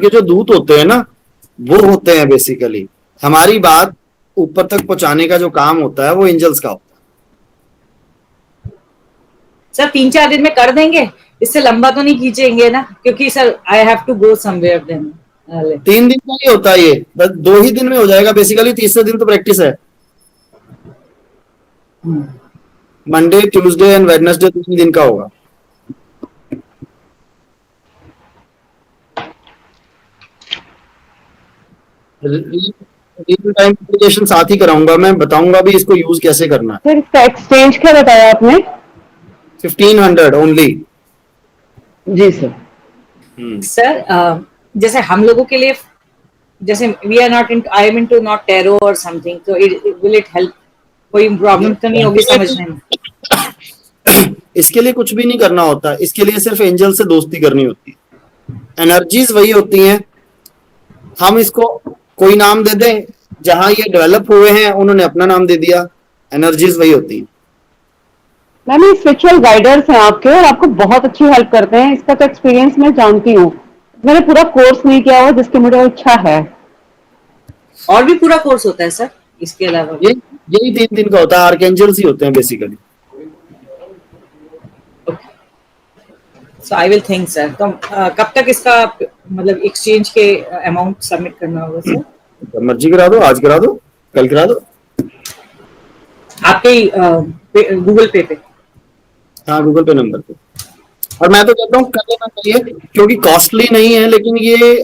के जो दूत होते हैं ना, वो होते हैं बेसिकली हमारी बात ऊपर तक पहुंचाने का जो काम होता है वो एंजल्स का होता सर 3-4 दिन में कर देंगे, इससे लंबा तो नहीं खींचेंगे ना, क्योंकि sir I have to go somewhere then. है। 3 दिन का ही होता है ये, बस 2 ही दिन में हो जाएगा बेसिकली, तीसरे दिन तो प्रैक्टिस है। मंडे, ट्यूसडे एंड वेडनेसडे 3 दिन का होगा। रियल टाइम एप्लीकेशन साथ ही कराऊंगा, मैं बताऊंगा भी इसको यूज कैसे करना है। सर इसका एक्सचेंज क्या बताया आपने? 1500 ओनली। जी सर। सर जैसे हम लोगों के लिए, जैसे we are not in, I am into not tarot और समथिंग, तो विल इट हेल्प? कोई प्रॉब्लम तो नहीं होगी समझने में? इसके लिए कुछ भी नहीं करना होता, इसके लिए सिर्फ एंजल से दोस्ती करनी होती है। एनर्जीज वही होती हैं, हम इसको कोई नाम दे दें, जहां ये डेवलप हुए हैं उन्होंने अपना नाम दे दिया, एनर्जीज वही होती है। मैम ये स्पिरिचुअल गाइडर्स हैं आपके और आपको बहुत अच्छी हेल्प करते हैं, इसका तो एक्सपीरियंस मैं जानती हूँ। मैंने पूरा कोर्स नहीं किया हुआ जिसकी मुझे इच्छा है। और भी पूरा कोर्स होता है सर इसके अलावा? यही 3 दिन का होता है, आर्कएंजल्स ही होते हैं basically. So I will think sir. तो कब तक इसका मतलब एक्सचेंज के अमाउंट सबमिट करना होगा सर? जब मर्जी करा दो, आज करा दो, कल करा दो। आपके गूगल पे पे? हाँ, गूगल पे नंबर पे। और मैं तो कहता हूँ कर लेना चाहिए, क्योंकि कॉस्टली नहीं है, लेकिन ये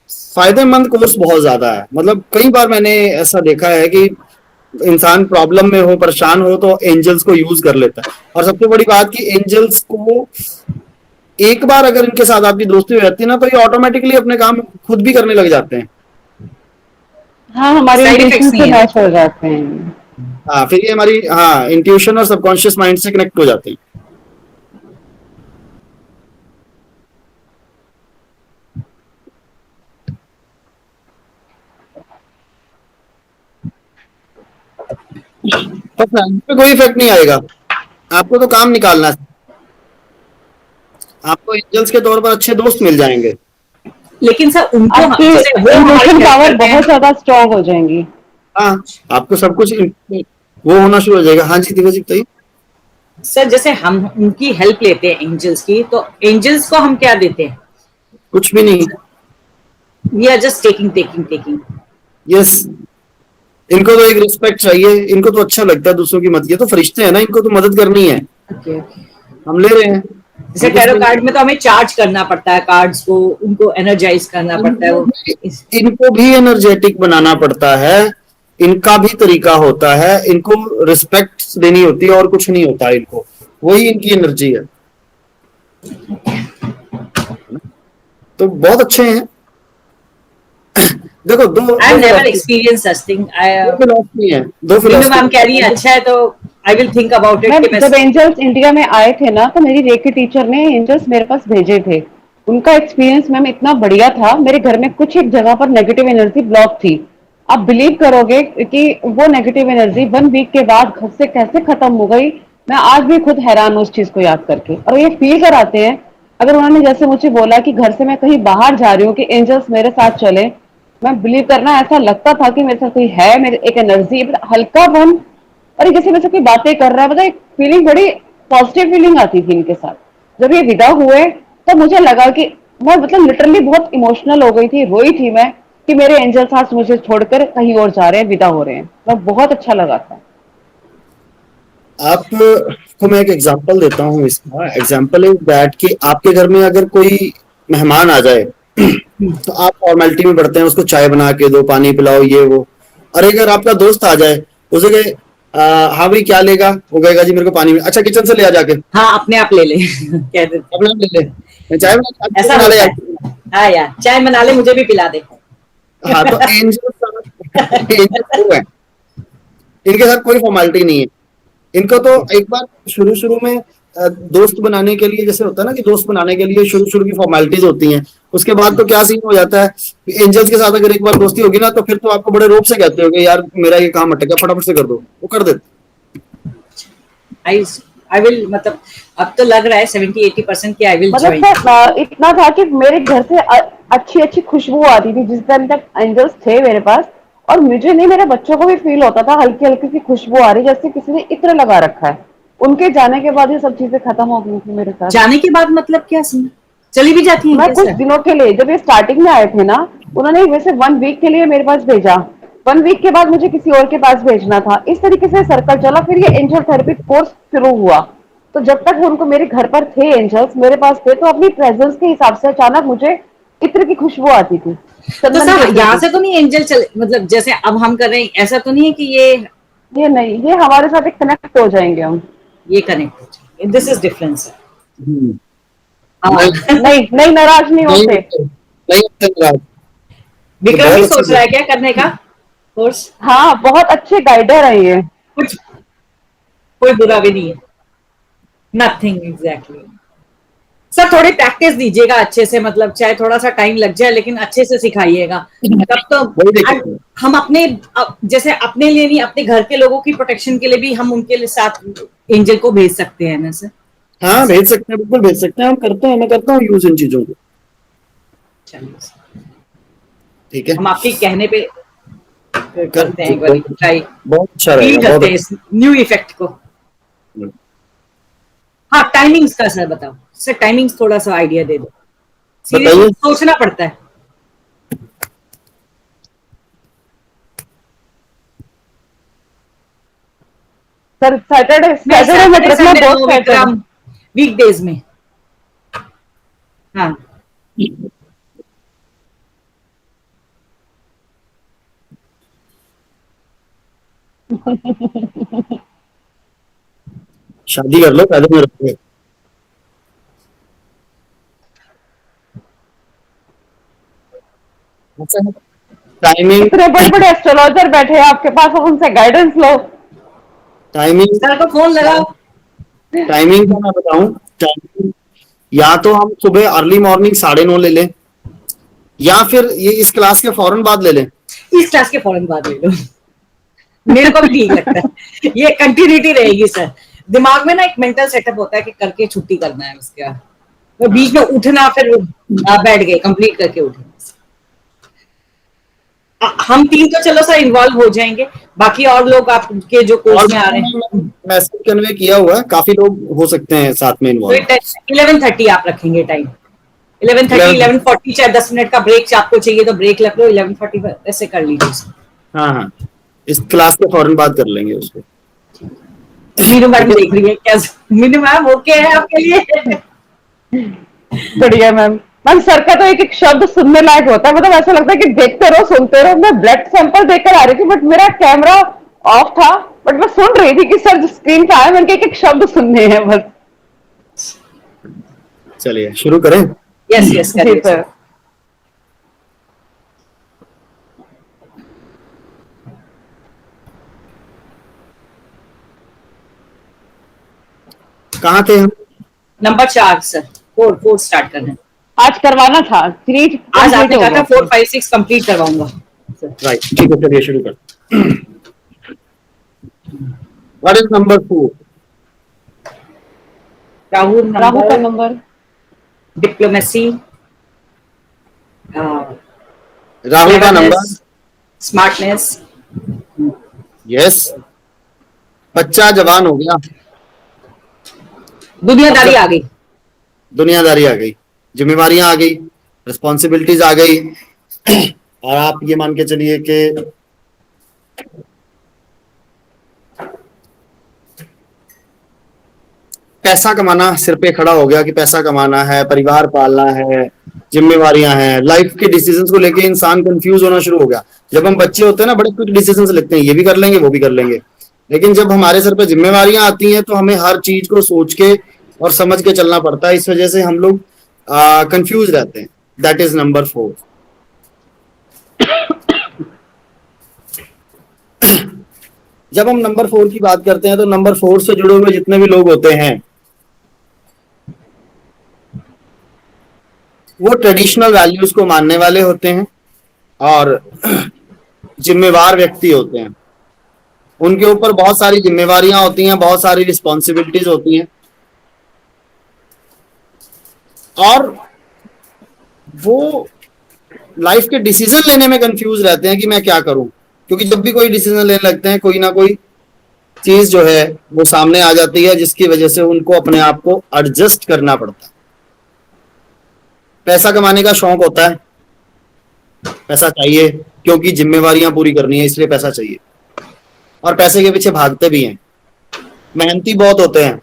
फायदेमंद कोर्स बहुत ज्यादा है। मतलब कई बार मैंने ऐसा देखा है कि इंसान प्रॉब्लम में हो, परेशान हो, तो एंजल्स को यूज कर लेता है। और सबसे बड़ी बात कि एंजल्स को एक बार अगर इनके साथ आपकी दोस्ती हो जाती है ना, तो ये ऑटोमेटिकली अपने काम खुद भी करने लग जाते हैं। हाँ, हमारे Side effects इंट्यूशन से नहीं है। मैच हो जाते हैं। हाँ, फिर ये हमारी इंट्यूशन और सबकॉन्शियस माइंड से कनेक्ट हो जाते हैं। पर फैमिली पे कोई इफेक्ट नहीं आएगा, आपको तो काम निकालना है। आपको एंजल्स के तौर पर अच्छे दोस्त मिल जाएंगे। लेकिन सर उनको आपकी जैसे वो हमारी इमोशन help पावर करते हैं, बहुत ज्यादा स्ट्रांग हो जाएंगी। हाँ, आपको सब कुछ वो होना शुरू हो जाएगा। हाँ जी, दिव्या जी बताइए। सर जैसे हम उनकी हेल्प लेते हैं एंजल्स की, तो एंजल्स को हम क्या देते हैं? कुछ भी नहीं। We are just taking taking taking. Yes, इनको तो एक रिस्पेक्ट चाहिए, इनको तो अच्छा लगता है दूसरों की मदद। ये तो फरिश्ते हैं ना, इनको तो मदद करनी है, ओके। हम ले रहे हैं। जैसे टैरो कार्ड में तो हमें चार्ज करना पड़ता है कार्ड्स को, उनको एनर्जाइज करना पड़ता है। इनको भी एनर्जेटिक बनाना पड़ता है, इनका भी तरीका होता है, इनको रिस्पेक्ट देनी होती है और कुछ नहीं होता इनको, वही इनकी एनर्जी है। तो बहुत अच्छे हैं। देखो, दो I have never experience such thing. Philosophy है, दो मीनू मैम फिलॉसफी। कह रही है अच्छा है, तो I will think about ma'am it. जब एंजल्स इंडिया में आए थे ना, तो मेरी रेकी टीचर ने एंजल्स मेरे पास भेजे थे। उनका एक्सपीरियंस मैम इतना बढ़िया था। मेरे घर में कुछ एक जगह पर नेगेटिव एनर्जी ब्लॉक थी। आप बिलीव करोगे कि वो नेगेटिव एनर्जी 1 वीक के बाद घर से कैसे खत्म हो गई। मैं आज भी खुद हैरान हूँ उस चीज को याद करके। और ये फील कराते हैं, अगर उन्होंने जैसे मुझे बोला कि घर से मैं कहीं बाहर जा रही हूँ कि एंजल्स मेरे साथ चले, मैं बिलीव करना ऐसा लगता था कि मेरे साथ कोई है, मेरे एक एनर्जी हल्कापन, और ये जैसे मेरे से कोई बातें कर रहा है, मतलब एक फीलिंग, बड़ी पॉजिटिव फीलिंग आती थी इनके साथ। जब ये विदा हुए तो मुझे लगा कि मैं मतलब लिटरली बहुत इमोशनल हो गई थी, रोई थी मैं कि मेरे एंजल साथ मुझे छोड़कर कहीं और जा रहे हैं, विदा हो रहे हैं। मैं बहुत अच्छा लगा था। आपको मैं एक एग्जांपल देता हूँ इसका। एग्जांपल इज दैट कि आपके घर में अगर कोई मेहमान आ जाए तो आप फॉर्मेलिटी में बढ़ते हैं, उसको चाय बना के दो, पानी पिलाओ, ये वो। और अगर आपका दोस्त आ जाए, उसे कहे हाँ भाई क्या लेगा, वो कहेगा जी मेरे को पानी में, अच्छा किचन से ले आ जाके, हाँ अपने आप ले ले कह देते अपना ले ले, मैं चाय ऐसा बना ले होता है। यार। हाँ यार चाय बना ले, मुझे भी पिला दे। हाँ, तो एंजल वो है, इनके साथ कोई फॉर्मेलिटी नहीं है। इनको तो एक बार शुरू शुरू में दोस्त बनाने के लिए, जैसे होता है ना कि दोस्त बनाने के लिए शुरू शुरू की फॉर्मेलिटीज होती हैं, उसके बाद तो क्या सीन हो जाता है। एंजल्स के साथ अगर एक बार दोस्ती होगी ना, तो फिर तो आपको बड़े रोब से कहते हो कि यार मेरा ये काम अटक गया, फटाफट से कर दो, वो कर देते। आई आई विल, मतलब अब तो लग रहा है 70-80% की आई विल मतलब ज्वाइन। सर इतना था कि मेरे घर से अच्छी अच्छी खुशबू आती थी जिस टाइम तक एंजल्स थे मेरे पास, और मुझे नहीं, मेरे बच्चों को भी फील होता था हल्की हल्की सी खुशबू आ रही जैसे किसी ने इत्र लगा रखा है। उनके जाने के बाद ये सब चीजें खत्म हो गई थी मेरे साथ। जाने के बाद मतलब क्या सीन, चली भी जाती हैं मैं क्या कुछ सर? दिनों के लिए, जब ये स्टार्टिंग में आए थे ना, उन्होंने वैसे 1 वीक के लिए मेरे पास भेजा, 1 वीक के बाद मुझे किसी और के पास भेजना था, इस तरीके से सर्कल चला। फिर ये एंजल थेरेपी कोर्स शुरू हुआ, तो जब तक उनको मेरे घर पर थे एंजल्स मेरे पास थे, तो अपनी प्रेजेंस के हिसाब से अचानक मुझे इत्र की खुशबू आती थी, तो चंदन के सर इत्र यहाँ की। से तो नहीं एंजल चले, मतलब जैसे अब हम कर रहे हैं ऐसा तो नहीं है कि ये नहीं, ये हमारे साथ एक कनेक्ट हो जाएंगे हम। ये कनेक्ट हो जाए, दिस इज डिफरेंस। हम्म, हाँ। नहीं नहीं नहीं, नाराज नहीं नहीं होते। नहीं होते नाराज। ये विक्रम बहुत भी अच्छी सोच रहा बात है क्या करने का कोर्स? हाँ, बहुत अच्छे गाइडर है ये। कुछ कोई बुरा भी नहीं है, नथिंग एग्जैक्टली। सर थोड़ी प्रैक्टिस दीजिएगा अच्छे से, मतलब चाहे थोड़ा सा टाइम लग जाए लेकिन अच्छे से सिखाइएगा, है। तब तो। वही and देखिए, हम अपने जैसे अपने लिए नहीं, अपने घर के लोगों की प्रोटेक्शन के लिए भी हम उनके लिए साथ एंजल को भेज सकते हैं ना सर? हाँ ऐसा, भेज सकते हैं, बिल्कुल भेज सकते हैं, हम करते हैं, मैं करता हूँ यूज इन चीजों को। चलिए सर, ठीक है, हम आपके कहने पे करते हैं एक बार बहुत ट्राई, बहुत अच्छा फील रहेगा, बहुत करते हैं अच्छा। इस न्यू इफेक्ट को। हाँ टाइमिंग्स का सर बताओ सर, टाइमिंग्स थोड़ा सा आइडिया दे दो, सीरियसली बताइए। सोचना पड़ता है। सर सैटरडे नहीं सैटरडे मत सैटरडे रखना, संडे बहुत नो सैटरडे। विक्रम, वीकडेज में। हाँ शादी कर लो, पहले में रखो। अच्छा है, टाइमिंग, इतने बड़े बड़े एस्ट्रोलॉजर बैठे हैं आपके पास, अब उनसे गाइडेंस लो। टाइमिंग, सर को फोन लगाओ। टाइमिंग का मैं बताऊं। टाइमिंग, या तो हम सुबह अर्ली मॉर्निंग 9:30 ले लें, या फिर ये इस क्लास के फौरन बाद ले लें। इस क्लास के फौरन बाद ले लो, मेरे को भी ठीक लगता है, ये कंटिन्यूटी रहेगी सर। दिमाग में ना एक मेंटल सेटअप होता है कि करके छुट्टी करना है उसके बाद, तो बीच में उठना, फिर बैठ गए कंप्लीट करके उठे। हम तीन तो चलो सर इन्वॉल्व हो जाएंगे, बाकी और लोग आपके जो और कोर्स में आ रहे मैंने हैं मैसेज कन्वे किया हुआ है, काफी लोग हो सकते हैं साथ में तो इन्वॉल्व। 11:30 आप रखेंगे टाइम, 11:30 11। 11:40, चाहे 10 मिनट का ब्रेक आपको चाहिए तो ब्रेक रख लो, 11:40 ऐसे कर लीजिए। हाँ हाँ, इस क्लास के फौरन बाद कर लेंगे उसको। मीनू ठीक मैडम है। देख रही है क्या? मीनू मैम ओके है आपके लिए? बढ़िया मैम। मैम सर का तो एक एक शब्द सुनने लायक होता है, मतलब ऐसा लगता है कि देखते रहो सुनते रहो। मैं ब्लड सैंपल देकर आ रही थी बट मेरा कैमरा ऑफ था, बट मैं सुन रही थी कि सर स्क्रीन पे आए, मैंने एक एक शब्द सुनने हैं बस। चलिए शुरू करें। यस यस जी करिए सर। सर। कहाँ थे हम? नंबर 4 सर, 4 स्टार्ट करना है। आज करवाना था, 3 आज कंप्लीट आपने हो कहा था गया। 4 5 6 कंप्लीट करवाऊंगा सर। राइट, ठीक है, चलिए शुरू कर। What is number 4? Rahu Rahu का नंबर, नंबर। डिप्लोमेसी, राहु का क्लेवरनेस, नंबर। स्मार्टनेस, यस, बच्चा जवान हो गया। दुनियादारी आ सबसे गई। दुनियादारी आ गई, जिम्मेवारियां आ गई, रिस्पॉन्सिबिलिटीज आ गई। और आप ये मान के चलिए कि पैसा कमाना सिर पे खड़ा हो गया, कि पैसा कमाना है, परिवार पालना है, जिम्मेवारियां हैं, लाइफ के डिसीजंस को लेके इंसान कंफ्यूज होना शुरू हो गया। जब हम बच्चे होते हैं ना, बड़े क्विक डिसीजंस लेते हैं, ये भी कर लेंगे वो भी कर लेंगे। लेकिन जब हमारे सर पे जिम्मेवारियां आती हैं तो हमें हर चीज को सोच के और समझ के चलना पड़ता है। इस वजह से हम लोग कंफ्यूज रहते हैं। That is number 4। जब हम नंबर 4 की बात करते हैं तो नंबर 4 से जुड़े हुए जितने भी लोग होते हैं वो ट्रेडिशनल वैल्यूज को मानने वाले होते हैं और जिम्मेवार व्यक्ति होते हैं। उनके ऊपर बहुत सारी जिम्मेवारियां होती हैं, बहुत सारी रिस्पॉन्सिबिलिटीज होती हैं, और वो लाइफ के डिसीजन लेने में कंफ्यूज रहते हैं कि मैं क्या करूं, क्योंकि जब भी कोई डिसीजन लेने लगते हैं कोई ना कोई चीज जो है वो सामने आ जाती है, जिसकी वजह से उनको अपने आप को एडजस्ट करना पड़ता है। पैसा कमाने का शौक होता है, पैसा चाहिए क्योंकि जिम्मेवारियां पूरी करनी है, इसलिए पैसा चाहिए, और पैसे के पीछे भागते भी हैं, मेहनती बहुत होते हैं,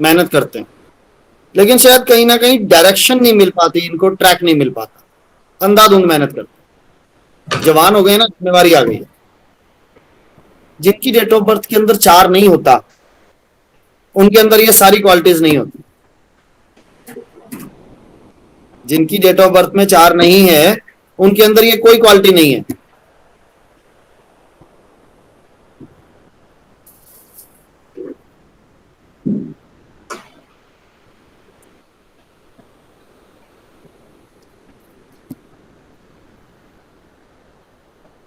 मेहनत करते हैं, लेकिन शायद कहीं ना कहीं डायरेक्शन नहीं मिल पाती, इनको ट्रैक नहीं मिल पाता, अंधाधुंध मेहनत करते हैं। जवान हो गए ना, जिम्मेवारी आ गई है। जिनकी डेट ऑफ बर्थ के अंदर 4 नहीं होता, उनके अंदर ये सारी क्वालिटीज नहीं होती। जिनकी डेट ऑफ बर्थ में 4 नहीं है, उनके अंदर ये कोई क्वालिटी नहीं है।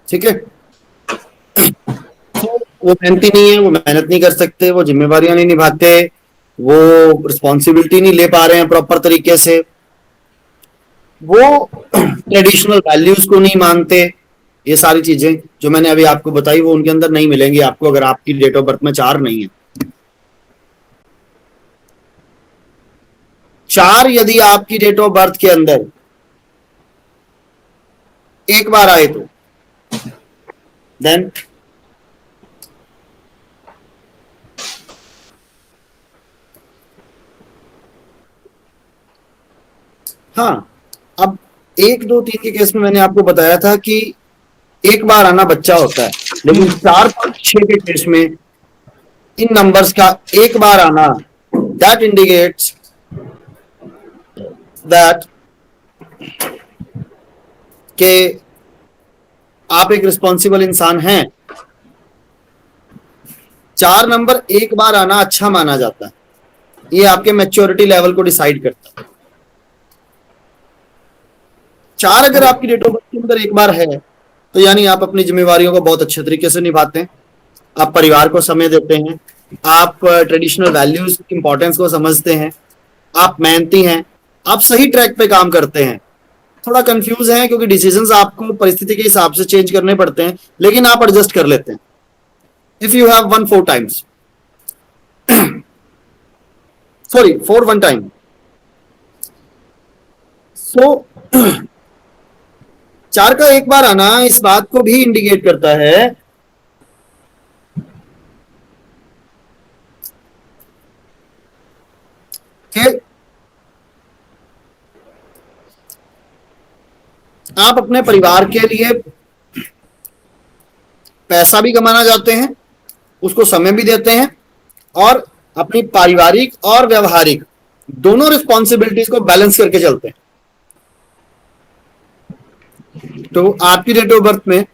ठीक है, तो वो मेहनती नहीं है, वो मेहनत नहीं कर सकते, वो जिम्मेवारियां नहीं निभाते, वो रिस्पॉन्सिबिलिटी नहीं ले पा रहे हैं प्रॉपर तरीके से, वो ट्रेडिशनल वैल्यूज को नहीं मानते। ये सारी चीजें जो मैंने अभी आपको बताई वो उनके अंदर नहीं मिलेंगी आपको, अगर आपकी डेट ऑफ बर्थ में 4 नहीं है। 4 यदि आपकी डेट ऑफ बर्थ के अंदर एक बार आए तो देन हाँ, अब 1 2 3 के केस में मैंने आपको बताया था कि एक बार आना बच्चा होता है, लेकिन 4 5 6 के केस में इन नंबर्स का एक बार आना, दैट इंडिकेट्स दैट कि आप एक रिस्पॉन्सिबल इंसान हैं। 4 नंबर एक बार आना अच्छा माना जाता है, ये आपके मैच्योरिटी लेवल को डिसाइड करता है। 4 अगर आपकी डेट ऑफ बर्थ के अंदर एक बार है तो यानी आप अपनी जिम्मेवारियों को बहुत अच्छे तरीके से निभाते हैं, आप परिवार को समय देते हैं, आप ट्रेडिशनल वैल्यूज की इंपॉर्टेंस को समझते हैं, आप मेहनती हैं, आप सही ट्रैक पे काम करते हैं। थोड़ा कंफ्यूज हैं क्योंकि डिसीजंस आपको परिस्थिति के हिसाब से चेंज करने पड़ते हैं, लेकिन आप एडजस्ट कर लेते हैं। If you have one 4 times, sorry 4 1 time, so 4 का एक बार आना इस बात को भी इंडिकेट करता है कि आप अपने परिवार के लिए पैसा भी कमाना चाहते हैं, उसको समय भी देते हैं, और अपनी पारिवारिक और व्यवहारिक दोनों रिस्पॉन्सिबिलिटीज को बैलेंस करके चलते हैं। तो आपकी डेट ऑफ बर्थ में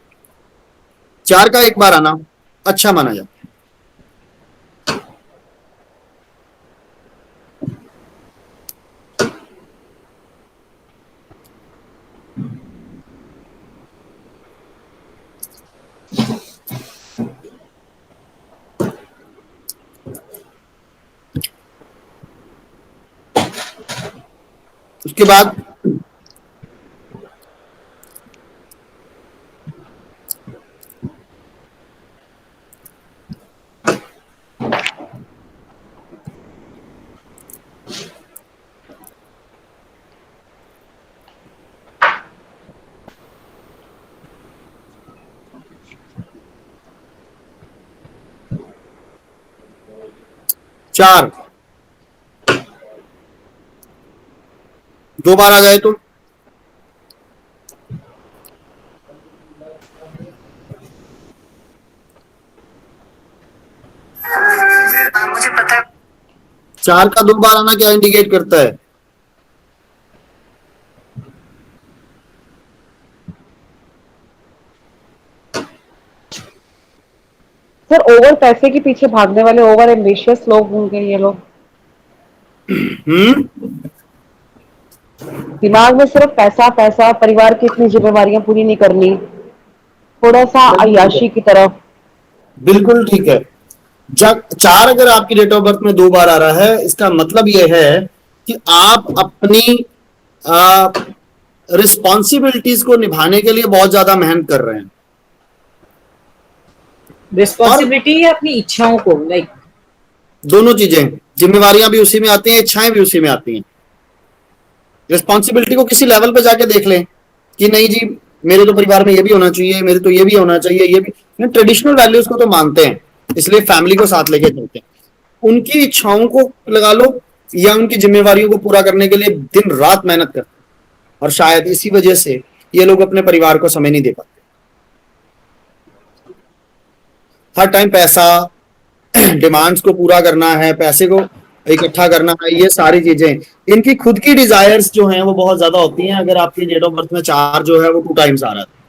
4 का एक बार आना अच्छा माना जाता है। उसके बाद चार 2 बार आ जाए तो मुझे पता है। 4 का 2 बार आना क्या इंडिकेट करता है? सर ओवर पैसे के पीछे भागने वाले ओवर एम्बिशियस लोग होंगे ये लोग। दिमाग में सिर्फ पैसा पैसा, परिवार की इतनी जिम्मेवारियां पूरी नहीं करनी। थोड़ा सा अय्याशी की तरफ। बिल्कुल ठीक है। जब 4 अगर आपकी डेट ऑफ बर्थ में 2 बार आ रहा है, इसका मतलब यह है कि आप अपनी रिस्पॉन्सिबिलिटीज को निभाने के लिए बहुत ज्यादा मेहनत कर रहे हैं। रिस्पॉन्सिबिलिटी है अपनी इच्छाओं को, लाइक दोनों चीजें, जिम्मेवारियां भी उसी में आती हैं, इच्छाएं भी उसी में आती हैं। रिस्पॉन्सिबिलिटी को किसी लेवल पे जाके देख लें कि नहीं जी, मेरे तो परिवार में ये भी होना चाहिए, मेरे तो ये भी होना चाहिए, ये भी ट्रेडिशनल वैल्यूज को तो मानते हैं, इसलिए फैमिली को साथ लेके चलते हैं। उनकी इच्छाओं को लगा लो या उनकी जिम्मेवारियों को पूरा करने के लिए दिन रात मेहनत करते हैं, और शायद इसी वजह से ये लोग अपने परिवार को समय नहीं दे पाते। हर टाइम पैसा, डिमांड्स को पूरा करना है, पैसे को इकट्ठा करना है, ये सारी चीजें इनकी खुद की डिजायर्स जो हैं वो बहुत ज्यादा होती हैं। अगर आपकी डेट ऑफ बर्थ में 4 जो है वो 2 टाइम्स आ रहा है,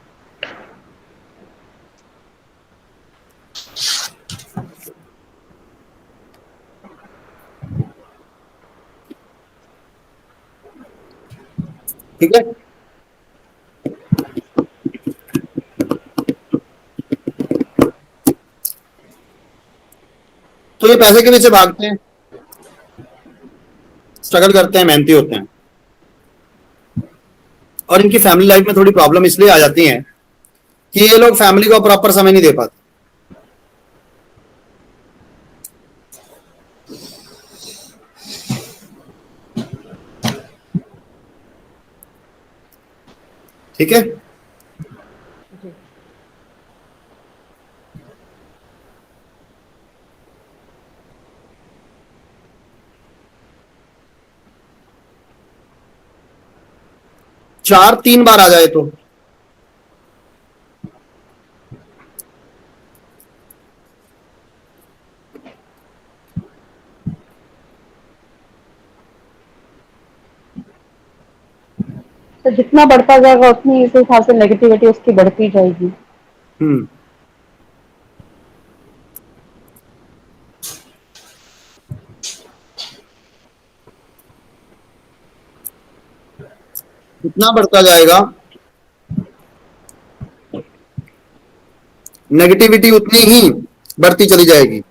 ठीक है। तो ये पैसे के पीछे भागते हैं, स्ट्रगल करते हैं, मेहनती होते हैं, और इनकी फैमिली लाइफ में थोड़ी प्रॉब्लम इसलिए आ जाती है कि ये लोग फैमिली को प्रॉपर समय नहीं दे पाते। ठीक है। चार 3 बार आ जाए तो तो जितना बढ़ता जाएगा उतनी इस हिसाब से नेगेटिविटी उसकी बढ़ती जाएगी। हम्म जितना बढ़ता जाएगा नेगेटिविटी उतनी ही बढ़ती चली जाएगी।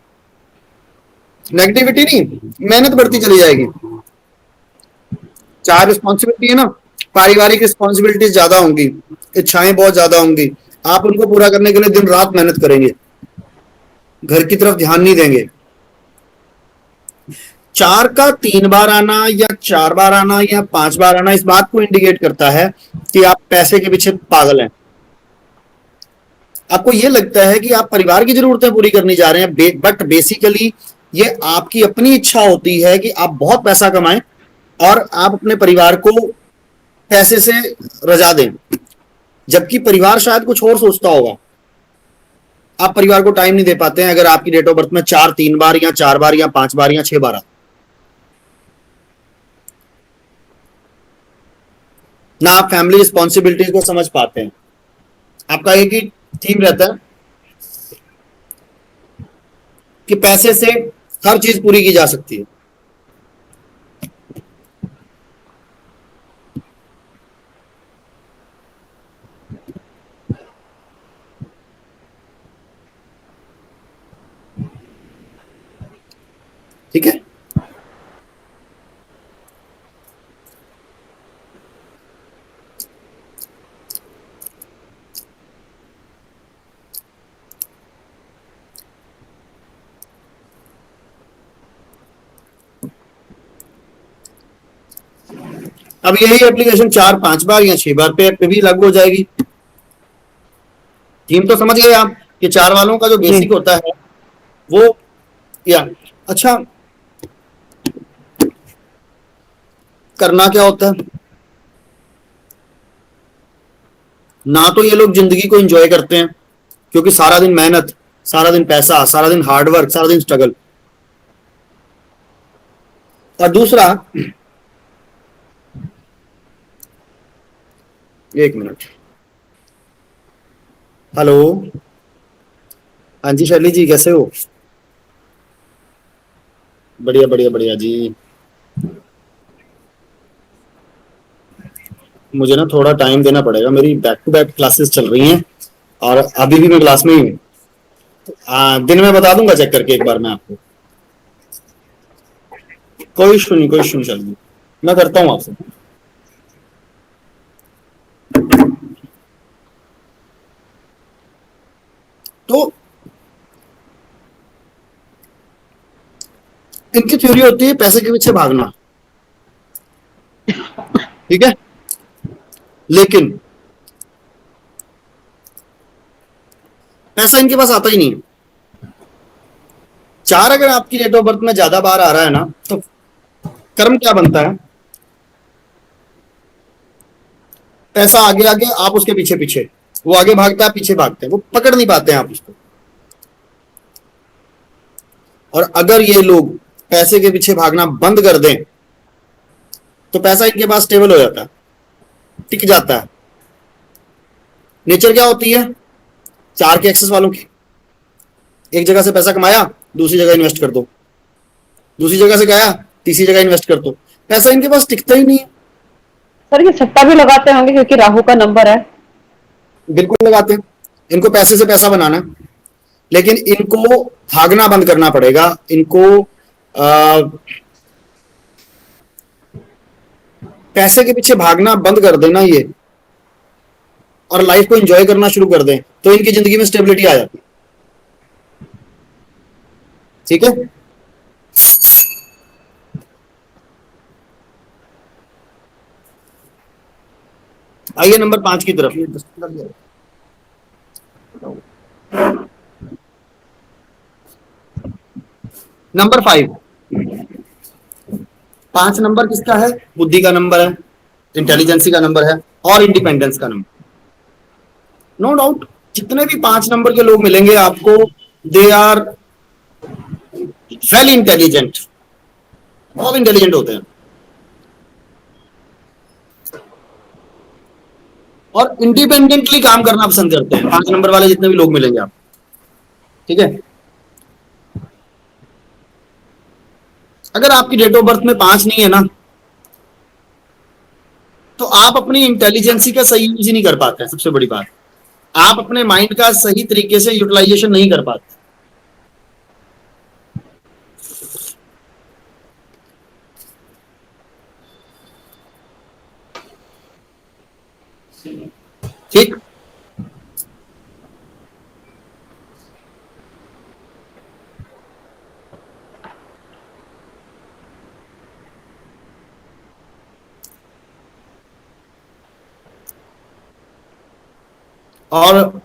नेगेटिविटी नहीं, मेहनत बढ़ती चली जाएगी। 4 रिस्पॉन्सिबिलिटी है ना, पारिवारिक रिस्पॉन्सिबिलिटी ज्यादा होंगी, इच्छाएं बहुत ज्यादा होंगी, आप उनको पूरा करने के लिए दिन रात मेहनत करेंगे, घर की तरफ ध्यान नहीं देंगे। 4 का 3 बार आना या 4 बार आना या 5 बार आना इस बात को इंडिकेट करता है कि आप पैसे के पीछे पागल हैं। आपको ये लगता है कि आप परिवार की जरूरतें पूरी करने जा रहे हैं, बट बेसिकली ये आपकी अपनी इच्छा होती है कि आप बहुत पैसा कमाएं और आप अपने परिवार को पैसे से रजा दें, जबकि परिवार शायद कुछ और सोचता होगा। आप परिवार को टाइम नहीं दे पाते हैं अगर आपकी डेट ऑफ बर्थ में 4 3 बार या 4 बार या 5 बार या 6 बार आता, ना आप फैमिली रिस्पॉन्सिबिलिटीज को समझ पाते हैं। आपका एक ही थीम रहता है कि पैसे से हर चीज पूरी की जा सकती है। ठीक है। अब यही एप्लीकेशन 4 5 बार या 6 बार पे भी लागू हो जाएगी। थीम तो समझ गए आप कि 4 वालों का जो बेसिक होता है वो, या अच्छा करना क्या होता है, ना तो ये लोग जिंदगी को एंजॉय करते हैं क्योंकि सारा दिन मेहनत, सारा दिन पैसा, सारा दिन हार्डवर्क, सारा दिन स्ट्रगल, और दूसरा, एक मिनट, हेलो, हाँ जी शैली जी कैसे हो? बढ़िया बढ़िया बढ़िया जी। मुझे ना थोड़ा टाइम देना पड़ेगा, मेरी बैक टू बैक क्लासेस चल रही हैं और अभी भी मैं क्लास में ही हूँ। दिन में बता दूंगा चेक करके एक बार मैं आपको। कोई इशू नहीं, कोई इशू नहीं, चलिए मैं करता हूँ आपसे। तो इनकी थ्योरी होती है पैसे के पीछे भागना, ठीक है। लेकिन पैसा इनके पास आता ही नहीं है। 4 अगर आपकी डेट ऑफ बर्थ में ज्यादा बार आ रहा है ना, तो कर्म क्या बनता है, पैसा आगे आगे, आप उसके पीछे पीछे, वो आगे भागता है, पीछे भागते हैं, वो पकड़ नहीं पाते हैं आप उसको। और अगर ये लोग पैसे के पीछे भागना बंद कर दें तो पैसा इनके पास स्टेबल हो जाता है, टिक जाता है। नेचर क्या होती है 4 के एक्सेस वालों की, एक जगह से पैसा कमाया, दूसरी जगह इन्वेस्ट कर दो, दूसरी जगह से गया, तीसरी जगह इन्वेस्ट कर दो, पैसा इनके पास टिकता ही नहीं है। सर ये सट्टा भी लगाते होंगे क्योंकि राहु का नंबर है। बिल्कुल लगाते हैं, इनको पैसे से पैसा बनाना है, लेकिन इनको भागना बंद करना पड़ेगा। इनको पैसे के पीछे भागना बंद कर देना ये, और लाइफ को एंजॉय करना शुरू कर दें, तो इनकी जिंदगी में स्टेबिलिटी आ जाती है, ठीक है। आइए नंबर 5 की तरफ। नंबर 5, 5 नंबर किसका है, बुद्धि का नंबर है, इंटेलिजेंसी का नंबर है, और इंडिपेंडेंस का नंबर। नो डाउट जितने भी 5 नंबर के लोग मिलेंगे आपको, दे आर वेल इंटेलिजेंट, बहुत इंटेलिजेंट होते हैं, और इंडिपेंडेंटली काम करना पसंद करते हैं 5 नंबर वाले जितने भी लोग मिलेंगे आप, ठीक है। अगर आपकी डेट ऑफ बर्थ में 5 नहीं है ना, तो आप अपनी इंटेलिजेंसी का सही यूज ही नहीं कर पाते हैं। सबसे बड़ी बात, आप अपने माइंड का सही तरीके से यूटिलाइजेशन नहीं कर पाते। ठीक, और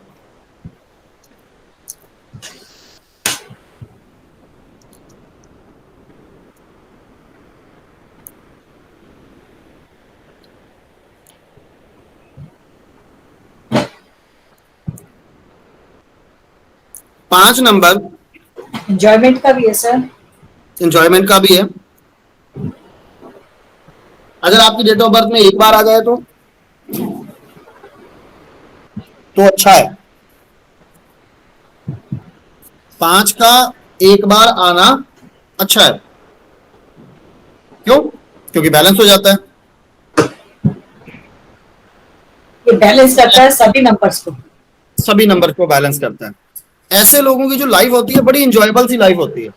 पांच नंबर एंजॉयमेंट का भी है सर। एंजॉयमेंट का भी है। अगर आपकी डेट ऑफ बर्थ में एक बार आ जाए तो अच्छा है। 5 का एक बार आना अच्छा है, क्यों? क्योंकि बैलेंस हो जाता है, ये बैलेंस करता है सभी नंबर्स को। सभी नंबर को बैलेंस करता है। ऐसे लोगों की जो लाइफ होती है बड़ी इंजॉयबल सी लाइफ होती है।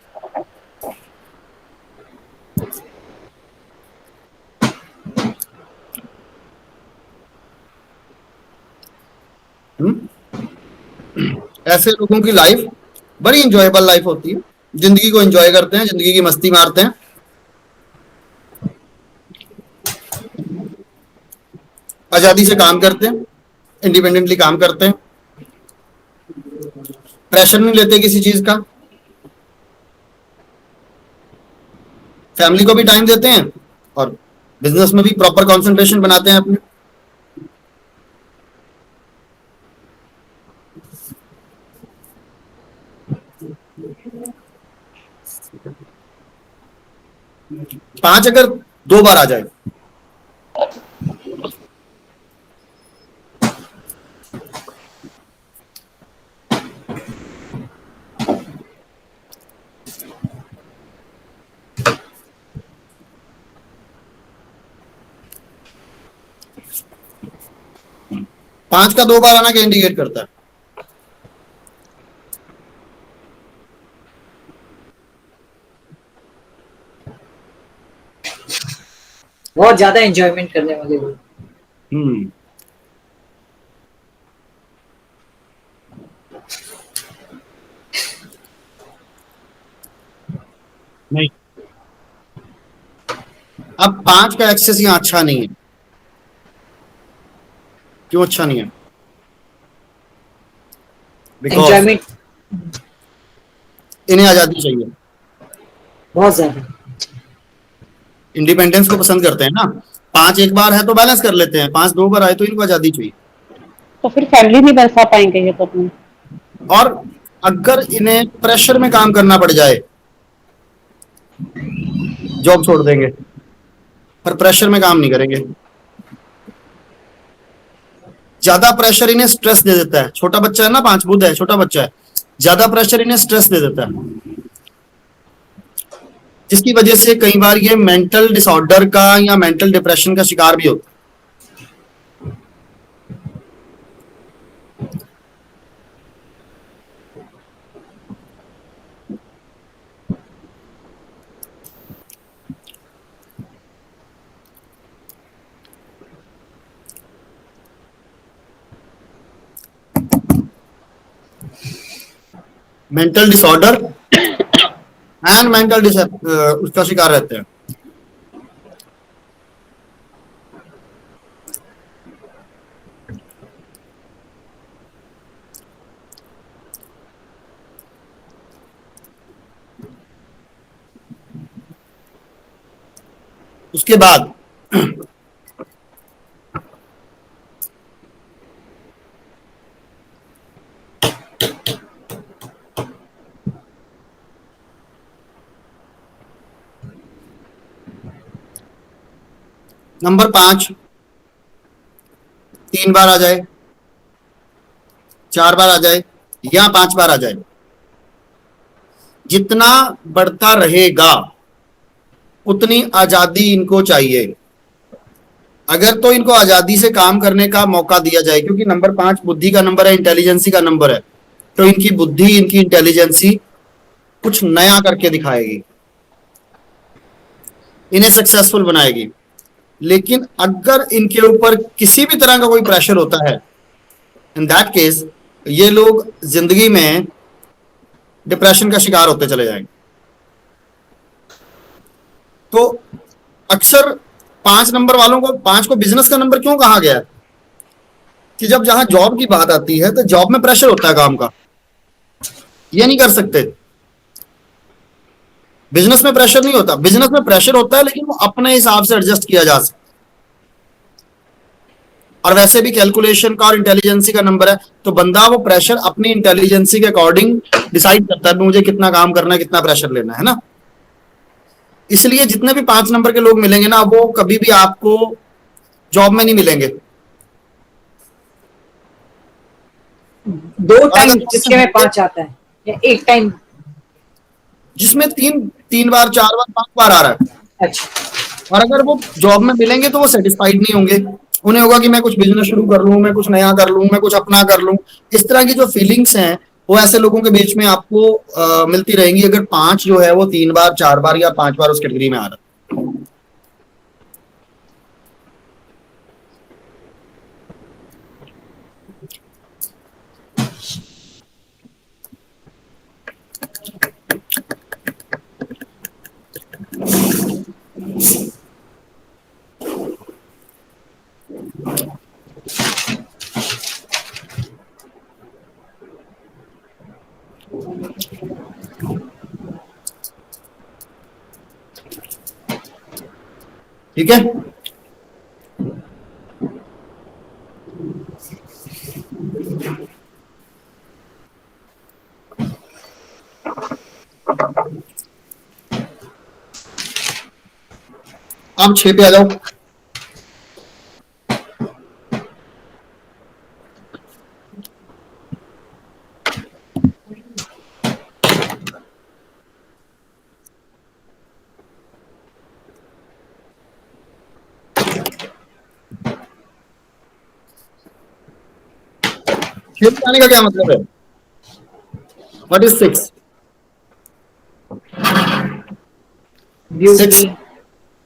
ऐसे लोगों की लाइफ बड़ी इंजॉयबल लाइफ होती है, जिंदगी को एंजॉय करते हैं, जिंदगी की मस्ती मारते हैं, आजादी से काम करते हैं, इंडिपेंडेंटली काम करते हैं, प्रेशर नहीं लेते किसी चीज का, फैमिली को भी टाइम देते हैं, और बिजनेस में भी प्रॉपर कंसंट्रेशन बनाते हैं अपने। पांच अगर 2 बार आ जाए, पांच का 2 बार आना क्या इंडिकेट करता है? बहुत ज्यादा एंजॉयमेंट करने वाले लोग। हम्म। नहीं, अब 5 का एक्सेस यहाँ अच्छा नहीं है। क्यों अच्छा नहीं है? बिकॉज एंजॉयमेंट इन्हें आजादी चाहिए, बहुत ज्यादा। इंडिपेंडेंस को पसंद करते हैं ना। 5 एक बार है तो बैलेंस कर लेते हैं, 5 2 बार आए तो इनको आजादी चाहिए। तो फिर फैमिली नहीं बसा पाएंगे ये तो अपनी। और अगर इन्हें प्रेशर में काम करना पड़ जाए, जॉब छोड़ देंगे, पर प्रेशर में काम नहीं करेंगे। ज्यादा प्रेशर इन्हें स्ट्रेस दे देता है। छोटा बच्चा है ना, 5 बुध है, छोटा बच्चा है, ज्यादा प्रेशर इन्हें स्ट्रेस दे देता है, जिसकी वजह से कई बार ये मेंटल डिसऑर्डर का या मेंटल डिप्रेशन का शिकार भी होता है। मेंटल डिसऑर्डर एंड मेंटल उसका शिकार रहते हैं। उसके बाद नंबर 5 3 बार आ जाए, 4 बार आ जाए या 5 बार आ जाए, जितना बढ़ता रहेगा उतनी आजादी इनको चाहिए। अगर तो इनको आजादी से काम करने का मौका दिया जाए, क्योंकि नंबर 5 बुद्धि का नंबर है, इंटेलिजेंसी का नंबर है, तो इनकी बुद्धि, इनकी इंटेलिजेंसी कुछ नया करके दिखाएगी, इन्हें सक्सेसफुल बनाएगी। लेकिन अगर इनके ऊपर किसी भी तरह का कोई प्रेशर होता है, इन दैट केस ये लोग जिंदगी में डिप्रेशन का शिकार होते चले जाएंगे। तो अक्सर 5 नंबर वालों को, 5 को बिजनेस का नंबर क्यों कहा गया है? कि जब जहां जॉब की बात आती है तो जॉब में प्रेशर होता है काम का, ये नहीं कर सकते। बिजनेस में प्रेशर नहीं होता, बिजनेस में प्रेशर होता है लेकिन वो अपने हिसाब से एडजस्ट किया जा सकता। और वैसे भी कैलकुलेशन का और इंटेलिजेंसी का नंबर है, तो बंदा वो प्रेशर अपनी इंटेलिजेंसी के अकॉर्डिंग डिसाइड करता है मुझे कितना काम करना है, कितना प्रेशर लेना है ना। इसलिए जितने भी 5 नंबर के लोग मिलेंगे ना, वो कभी भी आपको जॉब में नहीं मिलेंगे। दो टाइम जिसके में 5 आता है या एक टाइम? जिसमें 3 बार 4 बार 5 बार आ रहा है। अच्छा। और अगर वो जॉब में मिलेंगे तो वो सेटिस्फाइड नहीं होंगे, उन्हें होगा कि मैं कुछ बिजनेस शुरू कर लूं, मैं कुछ नया कर लूं, मैं कुछ अपना कर लूं। इस तरह की जो फीलिंग्स हैं वो ऐसे लोगों के बीच में आपको मिलती रहेंगी, अगर 5 जो है वो 3 बार 4 बार या 5 बार उस कैटेगरी में आ रहा है। ठीक है। अब 6 पे आ जाओ। फिर आने का क्या मतलब है? What is 6? 6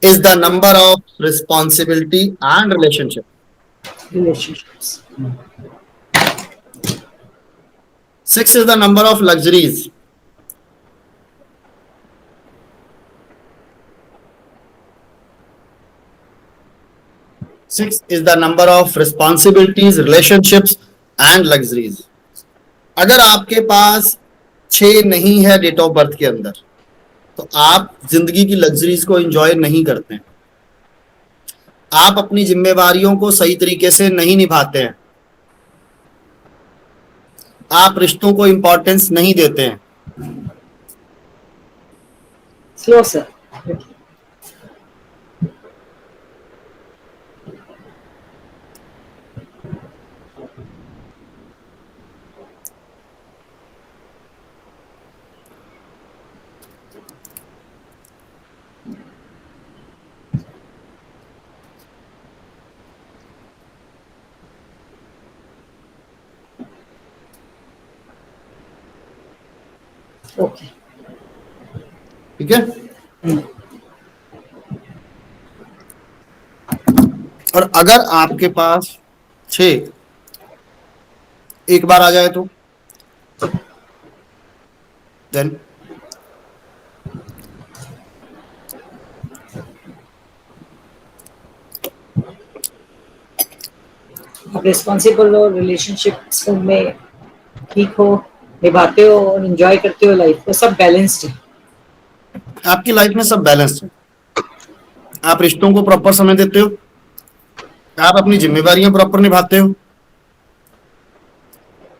is the number of responsibility and relationship. relationships. 6 is the number of luxuries. Six is the number of responsibilities, relationships and luxuries. अगर आपके पास 6 नहीं है डेट ऑफ बर्थ के अंदर, तो आप जिंदगी की लग्जरीज को एंजॉय नहीं करते हैं, आप अपनी जिम्मेवारियों को सही तरीके से नहीं निभाते हैं, आप रिश्तों को इंपॉर्टेंस नहीं देते हैं. Slow, sir. Okay. ठीक है. और अगर आपके पास 6 एक बार आ जाए तो देन आप रिस्पॉन्सिबल हो, रिलेशनशिप्स में ठीक हो, निभाते हो और एंजॉय करते हो लाइफ को, सब बैलेंस्ड है. आपकी लाइफ में सब बैलेंस्ड है. आप रिश्तों को प्रॉपर समय देते हो, आप अपनी जिम्मेवारियां प्रॉपर निभाते हो,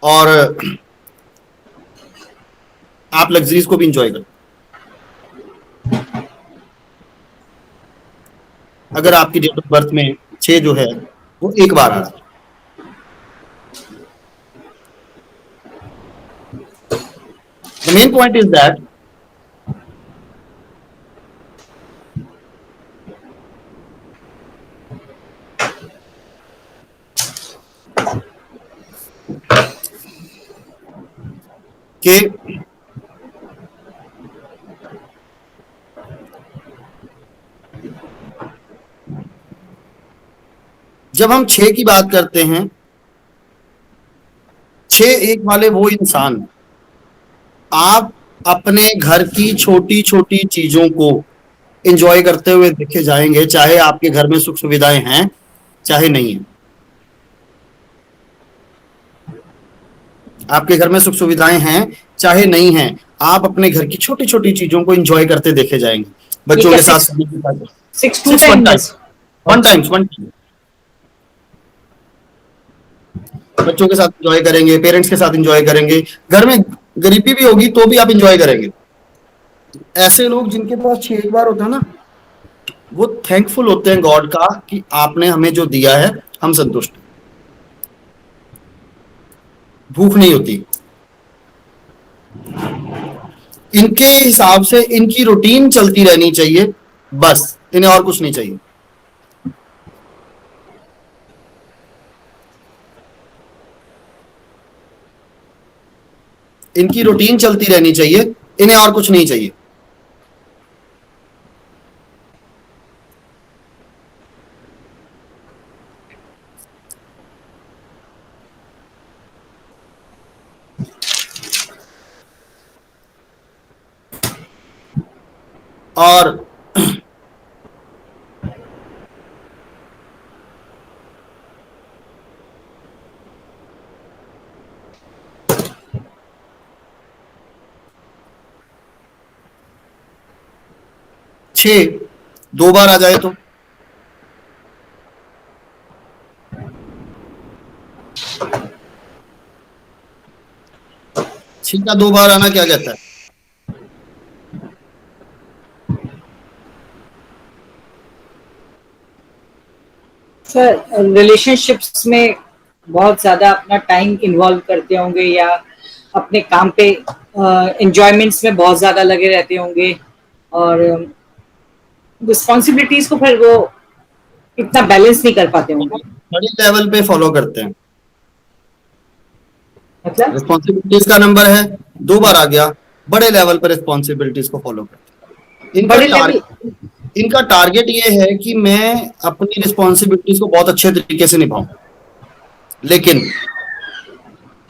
और आप लग्जरीज को भी इंजॉय करते हो. अगर आपकी डेट ऑफ बर्थ में 6 जो है वो एक बार आ रहा है. The main point is that कि जब हम 6 की बात करते हैं, 6 एक वाले वो इंसान, आप अपने घर की छोटी छोटी चीजों को एंजॉय करते हुए देखे जाएंगे, चाहे आपके घर में सुख सुविधाएं हैं चाहे नहीं है. आपके घर में सुख सुविधाएं हैं चाहे नहीं है, आप अपने घर की छोटी छोटी चीजों को एंजॉय करते देखे जाएंगे. बच्चों के साथ 6 2 times. वन टाइम्स बच्चों के साथ एंजॉय करेंगे, पेरेंट्स के साथ एंजॉय करेंगे. घर में गरीबी भी होगी तो भी आप एंजॉय करेंगे. ऐसे लोग जिनके पास 6 एक बार होता है ना, वो थैंकफुल होते हैं गॉड का कि आपने हमें जो दिया है हम संतुष्ट हैं. भूख नहीं होती. इनके हिसाब से इनकी रूटीन चलती रहनी चाहिए, बस इन्हें और कुछ नहीं चाहिए. इनकी रूटीन चलती रहनी चाहिए, इन्हें और कुछ नहीं चाहिए. और छह 2 बार आ जाए तो छह का 2 बार आना क्या कहता है? सर रिलेशनशिप्स में बहुत ज्यादा अपना टाइम इन्वॉल्व करते होंगे या अपने काम पे एंजॉयमेंट्स में बहुत ज्यादा लगे रहते होंगे और रिस्पॉन्सिबिलिटीज को फिर वो इतना बैलेंस नहीं कर पाते होंगे. बड़े लेवल पे फॉलो करते हैं. मतलब रिस्पॉन्सिबिलिटीज का नंबर है 2 बार आ गया, बड़े लेवल पर रिस्पॉन्सिबिलिटीज को फॉलो करते हैं. इनका बड़े टारगेट लेवल इनका टारगेट ये है कि मैं अपनी रिस्पॉन्सिबिलिटीज को बहुत अच्छे तरीके से निभाऊं, लेकिन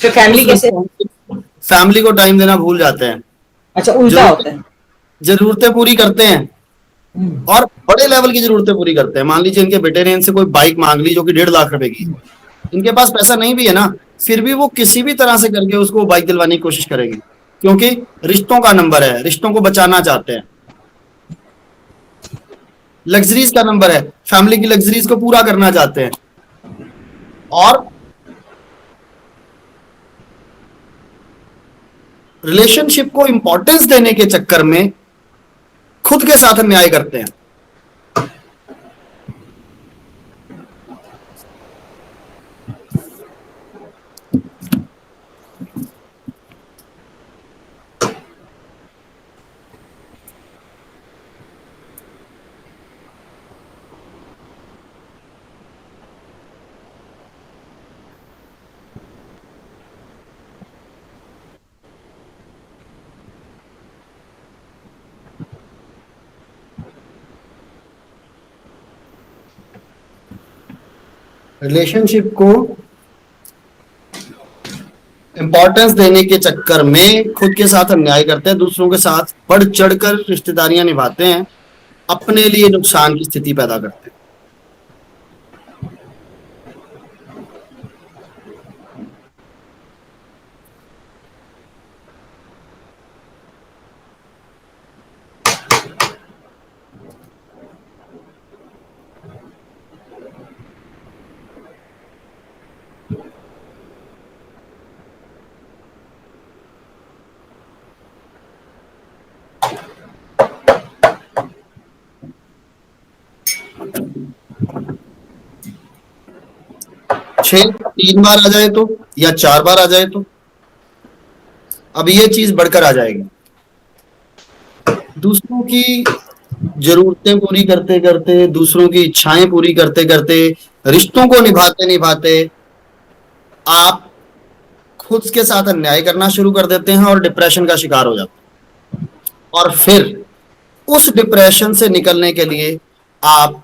फिर फैमिली कैसे? फैमिली को टाइम देना भूल जाते हैं। अच्छा, उल्टा होता है। जरूरतें पूरी करते हैं हम्म। और बड़े लेवल की जरूरतें पूरी करते हैं। मान लीजिए इनके बेटे ने इनसे कोई बाइक मांग ली जो कि 1.5 लाख रुपए की, इनके पास पैसा नहीं भी है ना, फिर भी वो किसी भी तरह से करके उसको बाइक दिलवाने की कोशिश करेगी, क्योंकि रिश्तों का नंबर है, रिश्तों को बचाना चाहते हैं। लग्जरीज का नंबर है, फैमिली की लग्जरीज को पूरा करना चाहते हैं। और रिलेशनशिप को इंपॉर्टेंस देने के चक्कर में खुद के साथ अन्याय करते हैं। रिलेशनशिप को इंपॉर्टेंस देने के चक्कर में खुद के साथ अन्याय करते हैं, दूसरों के साथ बढ़ चढ़कर रिश्तेदारियां निभाते हैं, अपने लिए नुकसान की स्थिति पैदा करते हैं। छह 3 बार आ जाए तो, या 4 बार आ जाए तो, अब ये चीज बढ़कर आ जाएगी। दूसरों की जरूरतें पूरी करते करते, दूसरों की इच्छाएं पूरी करते करते, रिश्तों को निभाते निभाते आप खुद के साथ अन्याय करना शुरू कर देते हैं और डिप्रेशन का शिकार हो जाते हैं। और फिर उस डिप्रेशन से निकलने के लिए आप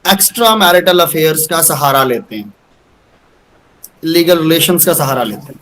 एक्स्ट्रा मैरिटल अफेयर्स का सहारा लेते हैं, लीगल रिलेशंस का सहारा लेते हैं।